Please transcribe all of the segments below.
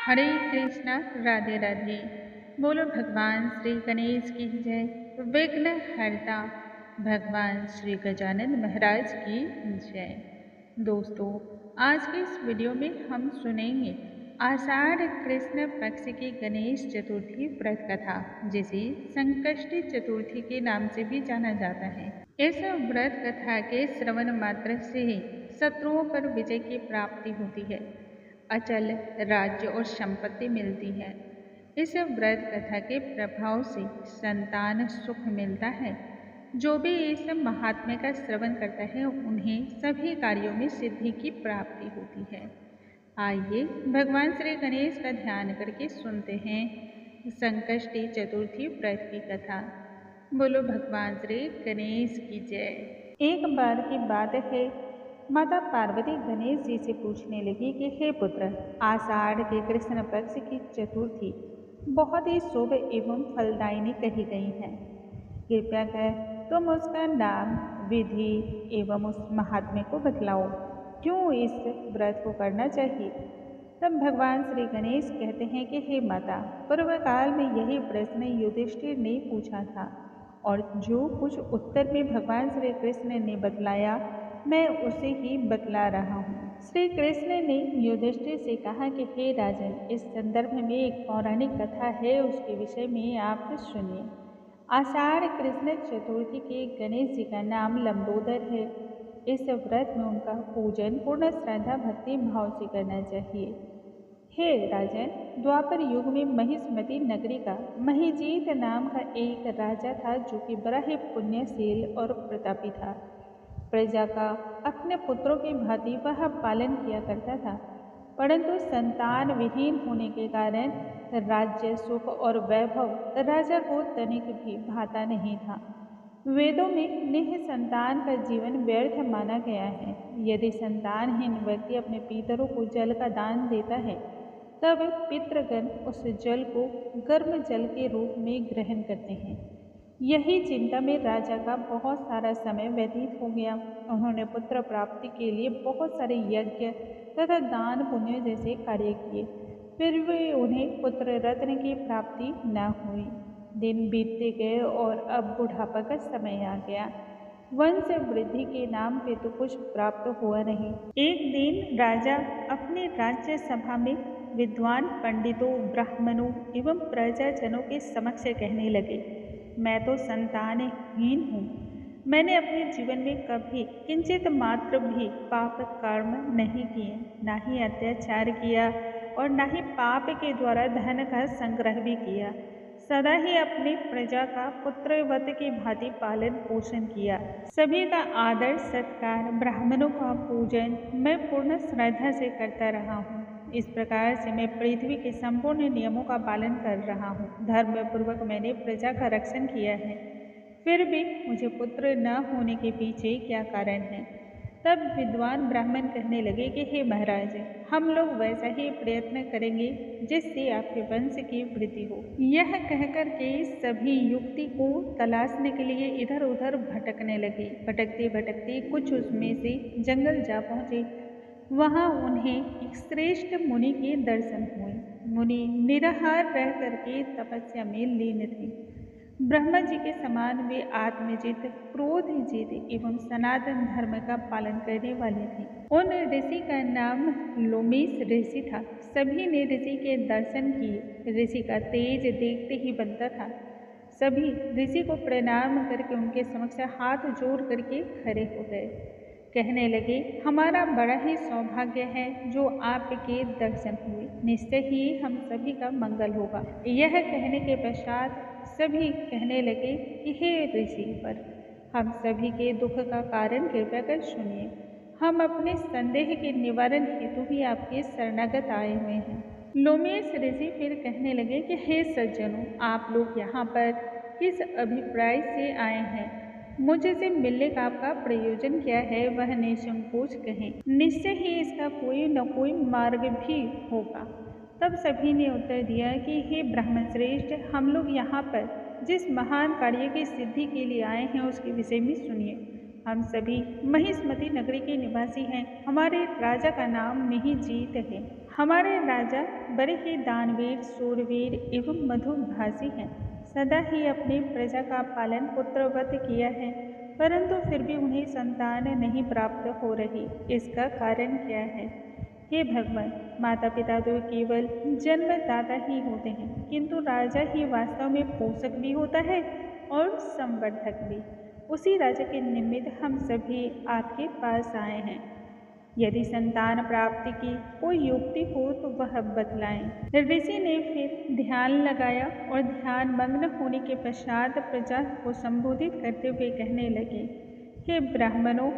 हरे कृष्णा राधे राधे। बोलो भगवान श्री गणेश की जय। विघ्न हरता भगवान श्री गजानन महाराज की जय। दोस्तों, आज के इस वीडियो में हम सुनेंगे आषाढ़ कृष्ण पक्ष की गणेश चतुर्थी व्रत कथा, जिसे संकष्टी चतुर्थी के नाम से भी जाना जाता है। इस व्रत कथा के श्रवण मात्र से ही शत्रुओं पर विजय की प्राप्ति होती है, अचल राज्य और संपत्ति मिलती है। इस व्रत कथा के प्रभाव से संतान सुख मिलता है। जो भी इस महात्म्य का श्रवण करता है, उन्हें सभी कार्यों में सिद्धि की प्राप्ति होती है। आइए भगवान श्री गणेश का ध्यान करके सुनते हैं संकष्टी चतुर्थी व्रत की कथा। बोलो भगवान श्री गणेश की जय। एक बार की बात है, माता पार्वती गणेश जी से पूछने लगी कि हे पुत्र, आषाढ़ के कृष्ण पक्ष की चतुर्थी बहुत ही शुभ एवं फलदायिनी कही गई है। कृपया कर तुम उसका नाम, विधि एवं उस महात्म्य को बतलाओ। क्यों इस व्रत को करना चाहिए? तब भगवान श्री गणेश कहते हैं कि हे माता, पूर्व काल में यही प्रश्न युधिष्ठिर ने पूछा था, और जो कुछ उत्तर में भगवान श्री कृष्ण ने बतलाया, मैं उसे ही बतला रहा हूँ। श्री कृष्ण ने युधिष्ठिर से कहा कि हे राजन, इस संदर्भ में एक पौराणिक कथा है, उसके विषय में आप सुनिए। आषाढ़ कृष्ण चतुर्थी के गणेश जी का नाम लंबोदर है। इस व्रत में उनका पूजन पूर्ण श्रद्धा भक्ति भाव से करना चाहिए। हे राजन, द्वापर युग में महिष्मती नगरी का महिजीत नाम का एक राजा था, जो कि बड़ा ही पुण्यशील और प्रतापी था। प्रजा का अपने पुत्रों की भांति वह पालन किया करता था, परंतु संतान विहीन होने के कारण राज्य सुख और वैभव राजा को तनिक भी भाता नहीं था। वेदों में निःसंतान का जीवन व्यर्थ माना गया है। यदि संतानहीन व्यक्ति अपने पितरों को जल का दान देता है, तब पितृगण उस जल को गर्म जल के रूप में ग्रहण करते हैं। यही चिंता में राजा का बहुत सारा समय व्यतीत हो गया। उन्होंने पुत्र प्राप्ति के लिए बहुत सारे यज्ञ तथा दान पुण्य जैसे कार्य किए, फिर भी उन्हें पुत्र रत्न की प्राप्ति न हुई। दिन बीतते गए और अब बुढ़ापा का समय आ गया। वंश वृद्धि के नाम पे तो कुछ प्राप्त हुआ नहीं। एक दिन राजा अपने राज्य सभा में विद्वान पंडितों, ब्राह्मणों एवं प्रजाजनों के समक्ष कहने लगे, मैं तो संतानहीन हूँ। मैंने अपने जीवन में कभी किंचित मात्र भी पाप कर्म नहीं किए, न ही अत्याचार किया और न ही पाप के द्वारा धन का संग्रह भी किया। सदा ही अपनी प्रजा का पुत्रवत की भांति पालन पोषण किया। सभी का आदर सत्कार, ब्राह्मणों का पूजन मैं पूर्ण श्रद्धा से करता रहा हूँ। इस प्रकार से मैं पृथ्वी के संपूर्ण नियमों का पालन कर रहा हूँ। धर्म पूर्वक मैंने प्रजा का रक्षण किया है, फिर भी मुझे पुत्र न होने के पीछे क्या कारण है? तब विद्वान ब्राह्मण कहने लगे कि हे महाराज, हम लोग वैसा ही प्रयत्न करेंगे जिससे आपके वंश की वृद्धि हो। यह कहकर के सभी युक्ति को तलाशने के लिए इधर उधर भटकने लगे। भटकते भटकते कुछ उसमें से जंगल जा पहुँचे। वहाँ उन्हें एक श्रेष्ठ मुनि के दर्शन हुए। मुनि निराहार रह करके तपस्या में लीन थे। ब्रह्मा जी के समान वे आत्मजित, क्रोधजित एवं सनातन धर्म का पालन करने वाले थे। उन ऋषि का नाम लोमेश ऋषि था। सभी ने ऋषि के दर्शन किए। ऋषि का तेज देखते ही बनता था। सभी ऋषि को प्रणाम करके उनके समक्ष हाथ जोड़ करके खड़े हो गए। कहने लगे, हमारा बड़ा ही सौभाग्य है जो आपके दर्शन हुए। निश्चय ही हम सभी का मंगल होगा। यह कहने के पश्चात सभी कहने लगे कि हे ऋषिवर, हम सभी के दुख का कारण कृपया कर सुनिए। हम अपने संदेह के निवारण हेतु ही आपके शरणागत आए हुए हैं। लोमेश ऋषि फिर कहने लगे कि हे सज्जनों, आप लोग यहाँ पर किस अभिप्राय से आए हैं? मुझसे मिलने का आपका प्रयोजन क्या है, वह निसंकोच कहें। निश्चय ही इसका कोई न कोई मार्ग भी होगा। तब सभी ने उत्तर दिया कि हे ब्राह्मण श्रेष्ठ, हम लोग यहाँ पर जिस महान कार्य की सिद्धि के लिए आए हैं, उसके विषय में सुनिए। हम सभी महिष्मती नगरी के निवासी हैं। हमारे राजा का नाम मिहिरजीत है। हमारे राजा बड़े ही दानवीर, शूरवीर एवं मधुभाषी हैं। सदा ही अपनी प्रजा का पालन पुत्रवत किया है, परंतु फिर भी उन्हें संतान नहीं प्राप्त हो रही। इसका कारण क्या है? हे भगवान, माता पिता तो केवल जन्मदाता ही होते हैं, किंतु राजा ही वास्तव में पोषक भी होता है और संवर्धक भी। उसी राजा के निमित्त हम सभी आपके पास आए हैं। यदि संतान प्राप्ति की कोई युक्ति हो तो वह बतलाएं। ऋषि ने फिर ध्यान लगाया और ध्यान मग्न होने के पश्चात प्रजा को संबोधित करते हुए कहने लगे, हे ब्राह्मणों,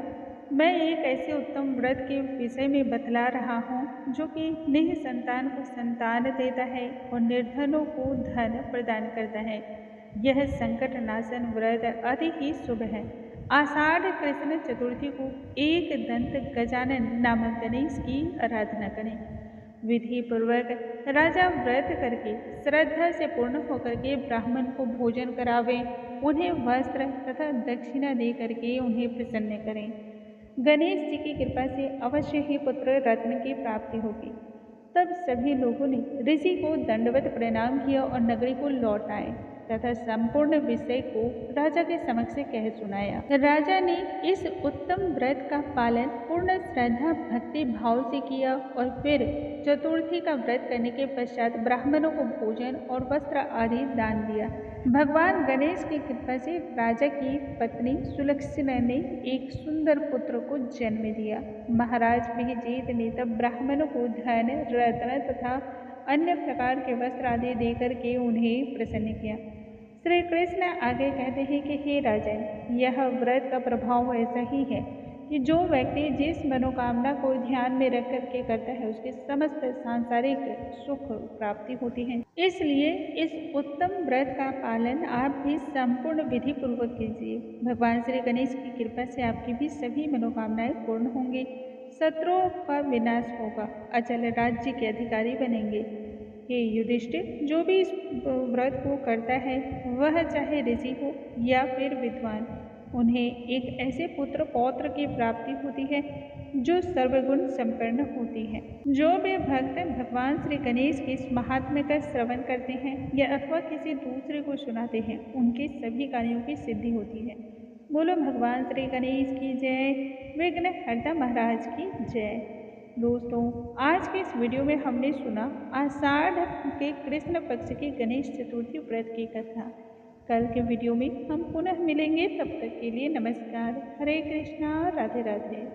मैं एक ऐसे उत्तम व्रत के विषय में बतला रहा हूँ जो कि निःसंतान को संतान देता है और निर्धनों को धन प्रदान करता है। यह संकट नाशन व्रत अति ही शुभ है। आषाढ़ कृष्ण चतुर्थी को एक दंत गजानन नामक गणेश की आराधना करें। विधि पूर्वक राजा व्रत करके श्रद्धा से पूर्ण होकर के ब्राह्मण को भोजन करावे, उन्हें वस्त्र तथा दक्षिणा दे करके उन्हें प्रसन्न करें। गणेश जी की कृपा से अवश्य ही पुत्र रत्न की प्राप्ति होगी। तब सभी लोगों ने ऋषि को दंडवत प्रणाम किया और नगरी को लौट आए तथा संपूर्ण विषय को राजा के समक्ष कह सुनाया। राजा ने इस उत्तम व्रत का पालन पूर्ण श्रद्धा भक्ति भाव से किया और फिर चतुर्थी का व्रत करने के पश्चात ब्राह्मणों को भोजन और वस्त्र आदि दान दिया। भगवान गणेश की कृपा से राजा की पत्नी सुलक्षणा ने एक सुंदर पुत्र को जन्म दिया। महाराज मिहिरजीत ने तब ब्राह्मणों को धन, रत्न तथा अन्य प्रकार के वस्त्र आदि देकर के उन्हें प्रसन्न किया। श्री कृष्ण आगे कहते हैं कि हे राजन, यह व्रत का प्रभाव ऐसा ही है कि जो व्यक्ति जिस मनोकामना को ध्यान में रख करके करता है उसके समस्त सांसारिक सुख प्राप्ति होती है। इसलिए इस उत्तम व्रत का पालन आप भी संपूर्ण विधि पूर्वक कीजिए। भगवान श्री गणेश की कृपा से आपकी भी सभी मनोकामनाएं पूर्ण होंगी, शत्रुओं का विनाश होगा, अचल राज्य के अधिकारी बनेंगे। हे युधिष्ठिर, जो भी इस व्रत को करता है वह चाहे ऋषि हो या फिर विद्वान, उन्हें एक ऐसे पुत्र पौत्र की प्राप्ति होती है जो सर्वगुण संपन्न होती है। जो भी भक्त भगवान श्री गणेश के इस महात्म्य का श्रवण करते हैं या अथवा किसी दूसरे को सुनाते हैं, उनके सभी कार्यों की सिद्धि होती है। बोलो भगवान श्री गणेश की जय, विघ्नहर्ता महाराज की जय। दोस्तों, आज के इस वीडियो में हमने सुना आषाढ़ के कृष्ण पक्ष की गणेश चतुर्थी व्रत की कथा। कल के वीडियो में हम पुनः मिलेंगे, तब तक के लिए नमस्कार। हरे कृष्णा, राधे राधे।